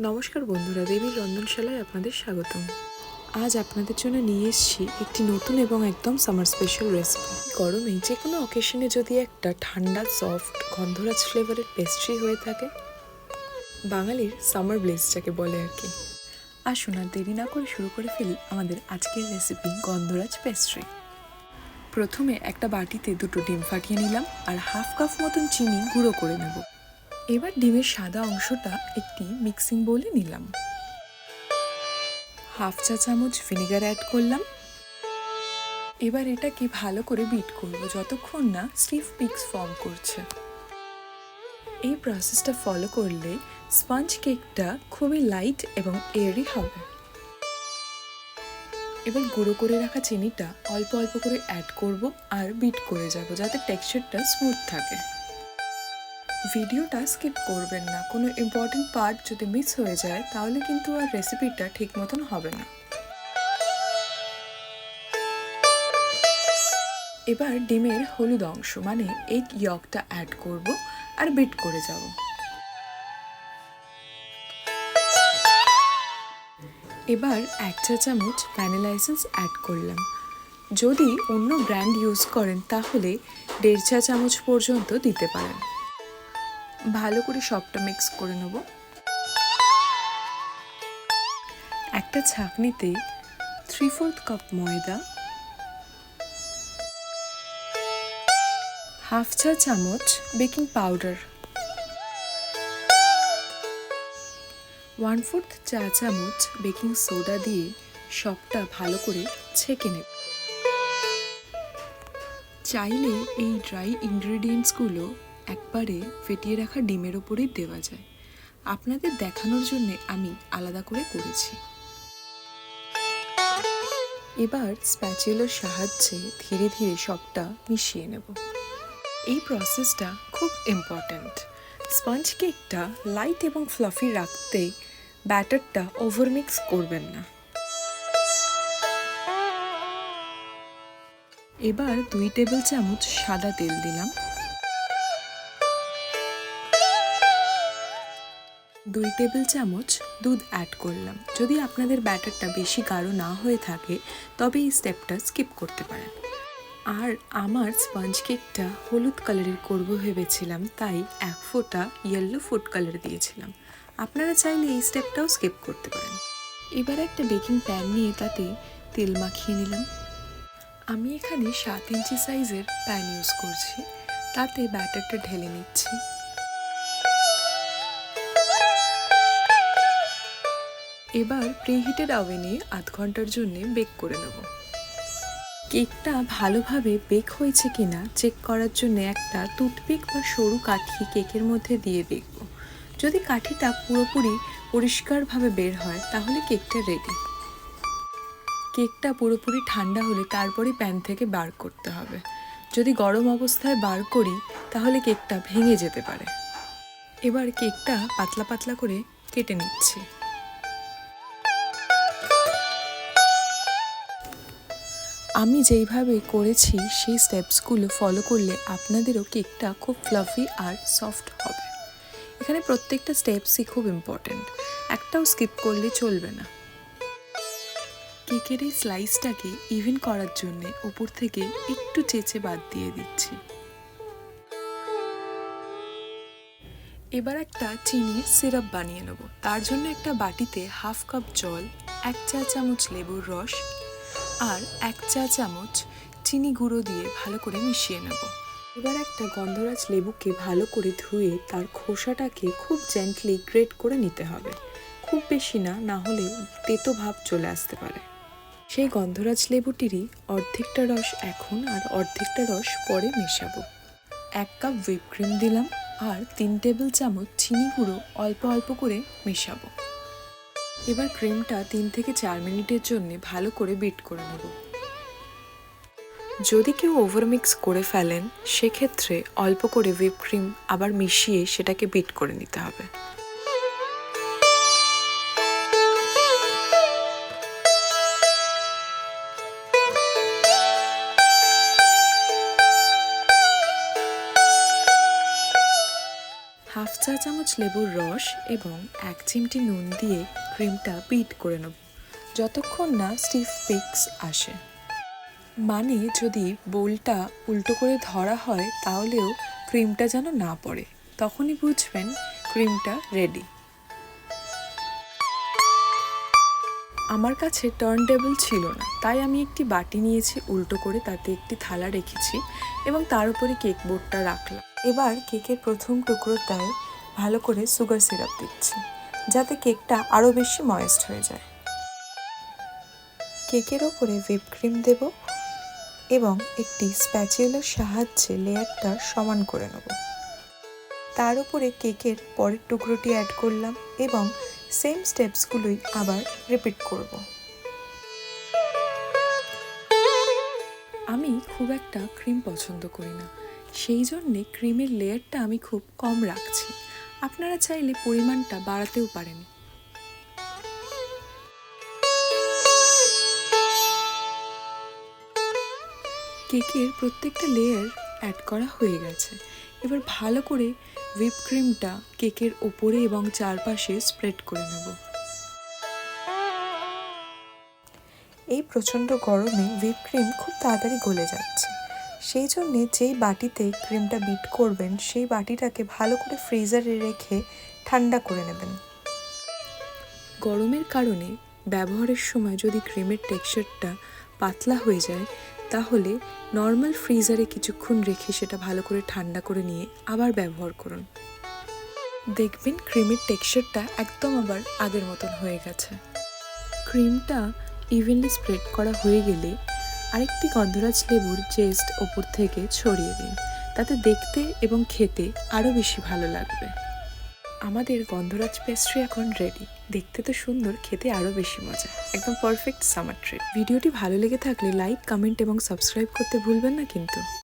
নমস্কার বন্ধুরা, দেবীর রন্ধনশালায় আপনাদের স্বাগতম। আজ আপনাদের জন্য নিয়ে এসেছি একটি নতুন এবং একদম সামার স্পেশাল রেসিপি। গরমে যে কোনো অকেশনে যদি একটা ঠান্ডা সফট গন্ধরাজ ফ্লেভারের পেস্ট্রি হয়ে থাকে, বাঙালির সামার ব্লেজ যাকে বলে আর কি। আসুন আর দেরি না করে শুরু করে ফেলি আমাদের আজকের রেসিপি গন্ধরাজ পেস্ট্রি। প্রথমে একটা বাটিতে 2টো ডিম ফাটিয়ে নিলাম আর হাফ কাপ মতন চিনি গুঁড়ো করে নেব। এবার ডিমের সাদা অংশটা একটি মিক্সিং বোলে নিলাম। হাফ চা চামচ ভিনেগার অ্যাড করলাম। এবার এটাকে ভালো করে বিট করব যতক্ষণ না স্টিফ পিক্স ফর্ম করছে। এই প্রসেসটা ফলো করলে স্পঞ্জ কেকটা খুবই লাইট এবং এয়ারি হবে। এবার গুঁড়ো করে রাখা চিনিটা অল্প অল্প করে অ্যাড করব আর বিট করে যাব যাতে টেক্সচারটা স্মুথ থাকে। ভিডিওটা স্কিপ করবেন না, কোনো ইম্পর্টেন্ট পার্ট যদি মিস হয়ে যায় তাহলে কিন্তু আর রেসিপিটা ঠিক মতন হবে না। এবার ডিমের হলুদ অংশ মানে এগ ইয়কটা অ্যাড করব আর বিট করে যাব। এবার 1 চা চামচ ভ্যানিলা এসেন্স অ্যাড করলাম। যদি অন্য ব্র্যান্ড ইউজ করেন তাহলে 1.5 চা চামচ পর্যন্ত দিতে পারেন। ভালো করে সবটা মিক্স করে নেব। একটা ছাঁকনিতে 3/4 কাপ ময়দা, হাফ চা চামচ বেকিং পাউডার, 1/4 চা চামচ বেকিং সোডা দিয়ে সবটা ভালো করে ছেঁকে নেব। চাইলে এই ড্রাই ইনগ্রেডিয়েন্টসগুলো একবারে ফেটিয়ে রাখা ডিমের ওপরেই দেওয়া যায়। আপনাদের দেখানোর জন্য আমি আলাদা করে করেছি। এবার স্প্যাচুলার সাহায্যে ধীরে ধীরে সবটা মিশিয়ে নেব। এই প্রসেসটা খুব ইম্পর্ট্যান্ট। স্পঞ্জ কেকটা লাইট এবং ফ্লাফি রাখতে ব্যাটারটা ওভারমিক্স করবেন না। এবার 2 টেবিল চামচ সাদা তেল দিলাম, 2 টেবিল চামচ দুধ অ্যাড করলাম। যদি আপনাদের ব্যাটারটা বেশি গাঢ় না হয়ে থাকে তবে এই স্টেপটা স্কিপ করতে পারেন। আর আমার স্পঞ্জ কেকটা হলুদ কালারের করব ভেবেছিলাম, তাই 1 ফোঁটা ইয়েলো ফুড কালার দিয়েছিলাম। আপনারা চাইলে এই স্টেপটাও স্কিপ করতে পারেন। এবার একটা বেকিং প্যান নিয়ে তাতে তেল মাখিয়ে নিলাম। আমি এখানে 7 ইঞ্চি সাইজের প্যান ইউজ করছি, তাতে ব্যাটারটা ঢেলে নিচ্ছি। এবার প্রিহিটেড ওভেনে 1/2 ঘন্টার জন্য বেক করে নেব। কেকটা ভালোভাবে বেক হয়েছে কিনা চেক করার জন্য একটা টুথপিক বা সরু কাঠি কেকের মধ্যে দিয়ে দেখব। যদি কাঠিটা পুরোপুরি পরিষ্কারভাবে বের হয় তাহলে কেকটা রেডি। কেকটা পুরোপুরি ঠান্ডা হলে তারপরে প্যান থেকে বার করতে হবে। যদি গরম অবস্থায় বার করি তাহলে কেকটা ভেঙে যেতে পারে। এবার কেকটা পাতলা পাতলা করে কেটে নিচ্ছি। আমি যেইভাবে করেছি সেই স্টেপসগুলো ফলো করলে আপনাদেরও কেকটা খুব ফ্লাফি আর সফট হবে। এখানে প্রত্যেকটা স্টেপসই খুব ইম্পর্ট্যান্ট, একটাও স্কিপ করলে চলবে না। কেকের এই স্লাইসটাকে ইভেন করার জন্যে উপর থেকে একটু চেঁচে বাদ দিয়ে দিচ্ছি। এবার একটা চিনির সিরাপ বানিয়ে নেব। তার জন্য একটা বাটিতে হাফ কাপ জল, 1 চা চামচ লেবুর রস আর 1 চা চামচ চিনি গুঁড়ো দিয়ে ভালো করে মিশিয়ে নেব। এবার একটা গন্ধরাজ লেবুকে ভালো করে ধুয়ে তার খোসাটাকে খুব জেন্টলি গ্রেট করে নিতে হবে। খুব বেশি না, না হলে তেতো ভাব চলে আসতে পারে। সেই গন্ধরাজ লেবুটিরই অর্ধেকটা রস এখন আর অর্ধেকটা রস পরে মেশাবো। 1 কাপ হুইপ ক্রিম দিলাম আর 3 টেবিল চামচ চিনি গুঁড়ো অল্প অল্প করে মেশাবো। এবার ক্রিমটা 3 থেকে 4 মিনিটের জন্য ভালো করে বিট করে নেব। যদি কেউ ওভারমিক্স করে ফেলেন সেক্ষেত্রে অল্প করে হুইপ ক্রিম আবার মিশিয়ে সেটাকে বিট করে নিতে হবে। হাফ চা চামচ লেবুর রস এবং 1 চিমটি নুন দিয়ে ক্রিমটা বিট করে নেব যতক্ষণ না স্টিফ পিকস আসে। মানে যদি বোলটা উল্টো করে ধরা হয় তাহলেও ক্রিমটা যেন না পড়ে, তখনই বুঝবেন ক্রিমটা রেডি। আমার কাছে টার্ন টেবিল ছিল না, তাই আমি একটি বাটি নিয়েছি উল্টো করে, তাতে একটি থালা রেখেছি এবং তার উপরে কেক বোর্ডটা রাখলাম। এবার কেকের প্রথম টুকরোটায় ভালো করে সুগার সিরাপ দিচ্ছি যাতে কেকটা আরও বেশি ময়েস্ট হয়ে যায়। কেকের ওপরে হুইপ ক্রিম দেব এবং একটি স্প্যাচুলার সাহায্যে লেয়ারটা সমান করে নেব। তার উপরে কেকের পরের টুকরোটি অ্যাড করলাম এবং সেম স্টেপসগুলোই আবার রিপিট করব। আমি খুব একটা ক্রিম পছন্দ করি না, সেই জন্যে ক্রিমের লেয়ারটা আমি খুব কম রাখছি। আপনারা চাইলে পরিমাণটা বাড়াতেও পারেন। কেকের প্রত্যেকটা লেয়ার অ্যাড করা হয়ে গেছে। এবার ভালো করে হুইপ ক্রিমটা কেকের ওপরে এবং চারপাশে স্প্রেড করে নেব। এই প্রচণ্ড গরমে হুইপ ক্রিম খুব তাড়াতাড়ি গলে যাচ্ছে, সেই জন্যে যেই বাটিতে ক্রিমটা বিট করবেন সেই বাটিটাকে ভালো করে ফ্রিজারে রেখে ঠান্ডা করে নেবেন। গরমের কারণে ব্যবহারের সময় যদি ক্রিমের টেক্সচারটা পাতলা হয়ে যায় তাহলে নর্মাল ফ্রিজারে কিছুক্ষণ রেখে সেটা ভালো করে ঠান্ডা করে নিয়ে আবার ব্যবহার করুন। দেখবেন ক্রিমের টেক্সচারটা একদম আবার আগের মতন হয়ে গেছে। ক্রিমটা ইভেনলি স্প্রেড করা হয়ে গেলে আরেকটি গন্ধরাজ লেবুর জেস্ট ওপর থেকে ছড়িয়ে দিন, তাতে দেখতে এবং খেতে আরও বেশি ভালো লাগবে। আমাদের গন্ধরাজ পেস্ট্রি এখন রেডি। দেখতে তো সুন্দর, খেতে আরও বেশি মজা, একদম পারফেক্ট সামার ট্রিট। ভিডিওটি ভালো লেগে থাকলে লাইক, কমেন্ট এবং সাবস্ক্রাইব করতে ভুলবেন না কিন্তু।